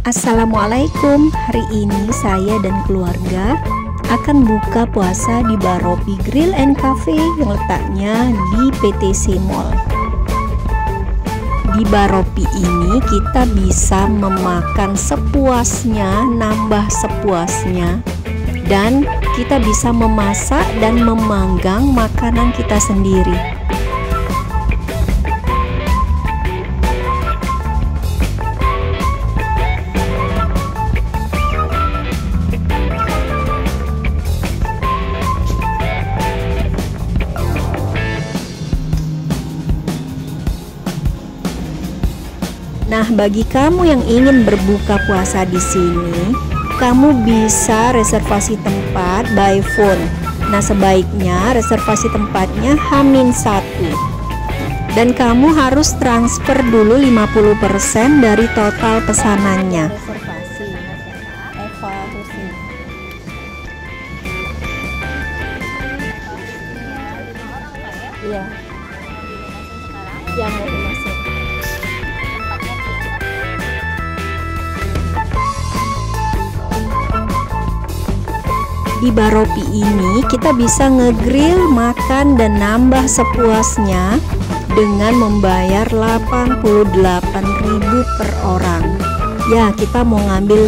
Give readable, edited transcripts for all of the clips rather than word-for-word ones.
Assalamualaikum, hari ini saya dan keluarga akan buka puasa di Baropi Grill and Cafe yang letaknya di PTC Mall. Di Baropi ini kita bisa memakan sepuasnya, nambah sepuasnya, dan kita bisa memasak dan memanggang makanan kita sendiri. Nah, bagi kamu yang ingin berbuka puasa di sini, kamu bisa reservasi tempat by phone. Nah, sebaiknya reservasi tempatnya H-1. Dan kamu harus transfer dulu 50% dari total pesanannya. Reservasi Eva Husin. Iya. Yang mau dimasak. Di Baropi ini kita bisa ngegrill, makan dan nambah sepuasnya dengan membayar 88.000 per orang. Ya, kita mau ngambil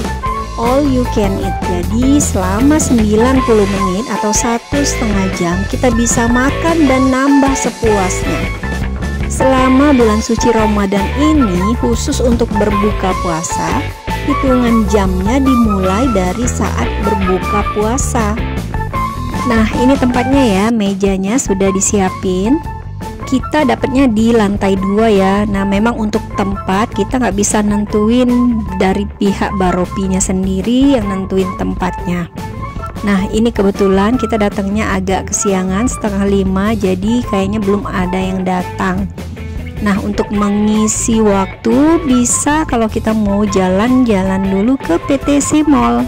all you can eat. Jadi selama 90 menit atau 1,5 jam kita bisa makan dan nambah sepuasnya. Selama bulan suci Ramadan ini khusus untuk berbuka puasa, hitungan jamnya dimulai dari saat berbuka puasa. Nah, ini tempatnya ya, mejanya sudah disiapin. Kita dapatnya di lantai 2 ya. Nah, memang untuk tempat kita nggak bisa nentuin, dari pihak Baropinya sendiri yang nentuin tempatnya. Nah, ini kebetulan kita datangnya agak kesiangan, 4:30, jadi kayaknya belum ada yang datang. Nah, untuk mengisi waktu bisa kalau kita mau jalan-jalan dulu ke PTC Mall.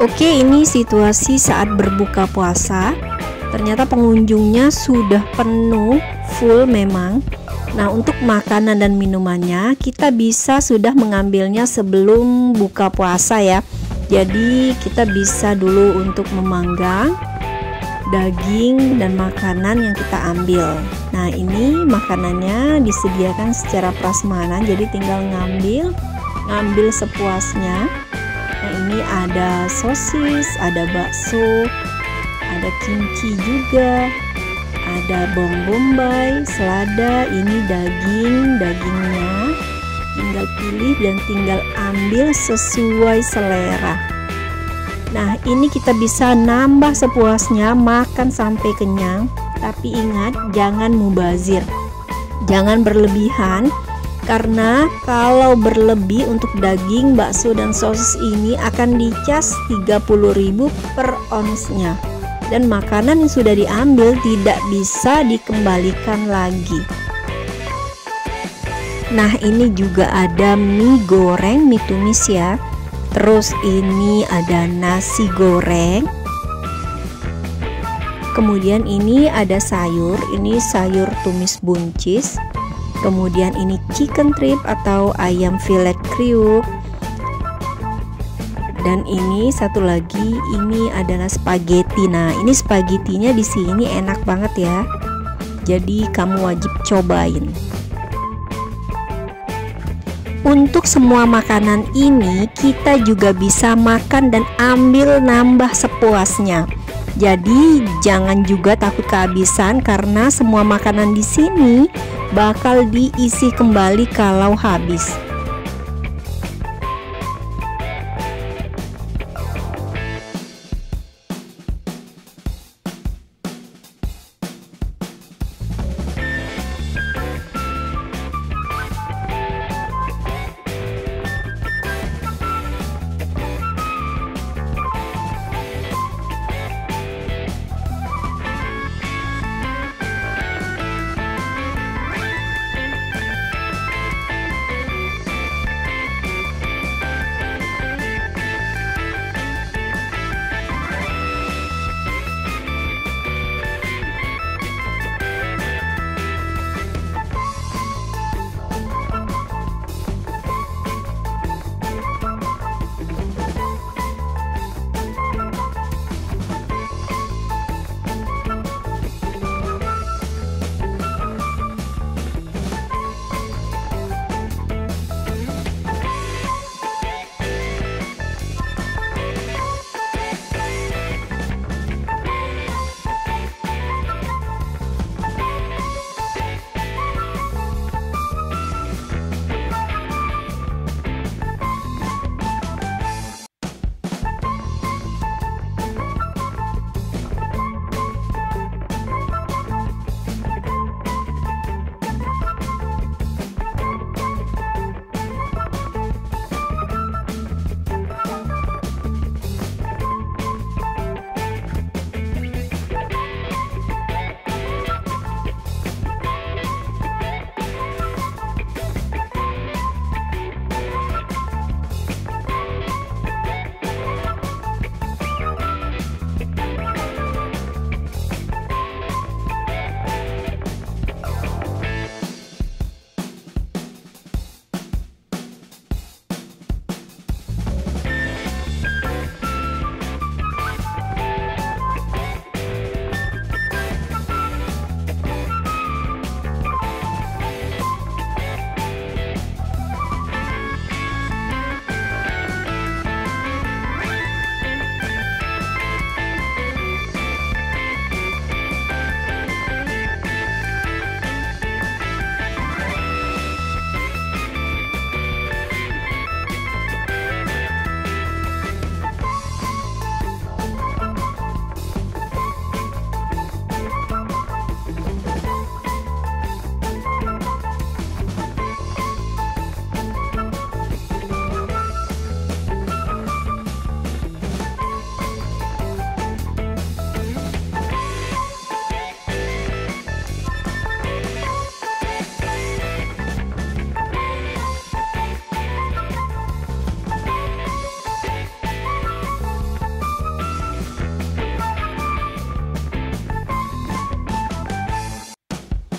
Oke, ini situasi saat berbuka puasa. Ternyata pengunjungnya sudah penuh, full memang. Nah, untuk makanan dan minumannya kita bisa sudah mengambilnya sebelum buka puasa ya. Jadi kita bisa dulu untuk memanggang daging dan makanan yang kita ambil. Nah, ini makanannya disediakan secara prasmanan, jadi tinggal ngambil sepuasnya. Nah, ini ada sosis, ada bakso, ada kimchi juga, ada bawang bombay, selada. Ini dagingnya tinggal pilih dan tinggal ambil sesuai selera. Nah, ini kita bisa nambah sepuasnya, makan sampai kenyang. Tapi ingat, jangan mubazir, jangan berlebihan, karena kalau berlebih untuk daging, bakso dan sosis ini akan dicas 30.000 per onsnya. Dan makanan yang sudah diambil tidak bisa dikembalikan lagi. Nah, ini juga ada mie goreng, mie tumis ya. Terus ini ada nasi goreng. Kemudian ini ada sayur, ini sayur tumis buncis. Kemudian ini chicken strip atau ayam filet kriuk. Dan ini satu lagi, ini adalah spaghetti. Nah, ini spagettinya di sini enak banget ya. Jadi kamu wajib cobain. Untuk semua makanan ini kita juga bisa makan dan ambil nambah sepuasnya. Jadi jangan juga takut kehabisan, karena semua makanan di sini bakal diisi kembali kalau habis.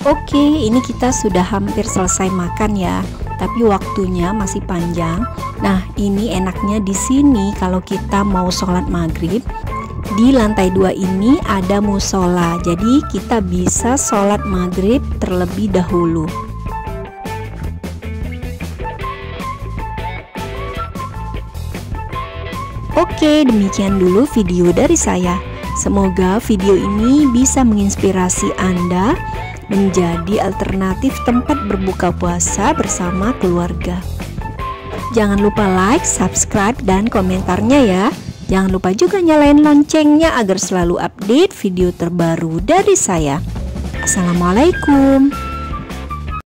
Oke, ini kita sudah hampir selesai makan ya, tapi waktunya masih panjang. Nah, ini enaknya di sini kalau kita mau sholat maghrib, di lantai 2 ini ada musola, jadi kita bisa sholat maghrib terlebih dahulu. Oke, demikian dulu video dari saya. Semoga video ini bisa menginspirasi Anda menjadi alternatif tempat berbuka puasa bersama keluarga. Jangan lupa like, subscribe, dan komentarnya ya. Jangan lupa juga nyalain loncengnya agar selalu update video terbaru dari saya. Assalamualaikum.